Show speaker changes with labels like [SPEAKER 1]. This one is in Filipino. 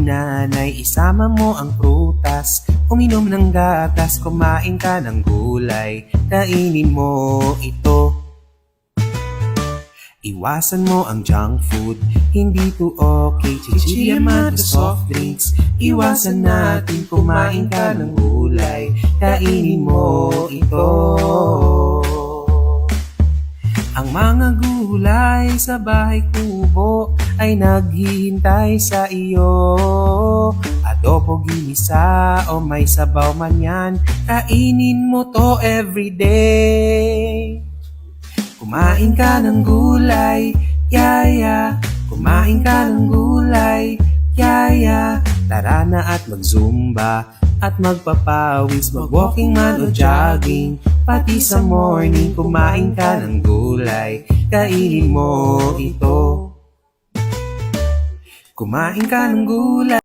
[SPEAKER 1] Nanay, isama mo ang prutas, uminom ng gatas, kumain ka ng gulay, kainin mo ito. Iwasan mo ang junk food, hindi to okay. Chichirya man to soft drinks, iwasan natin, kumain ka ng gulay, kainin mo ito. Ang mga gulay sa bahay kubo ay naghihintay sa iyo. Adobo, ginisa o may sabaw man yan, kainin mo to everyday. Kumain ka ng gulay, yaya. Kumain ka ng gulay, yaya. Tara na at mag-zumba at magpapawis, mag-walking man o jogging, pati sa morning. Kumain ka ng gulay, kainin mo ito. Kumain ka ng gulay.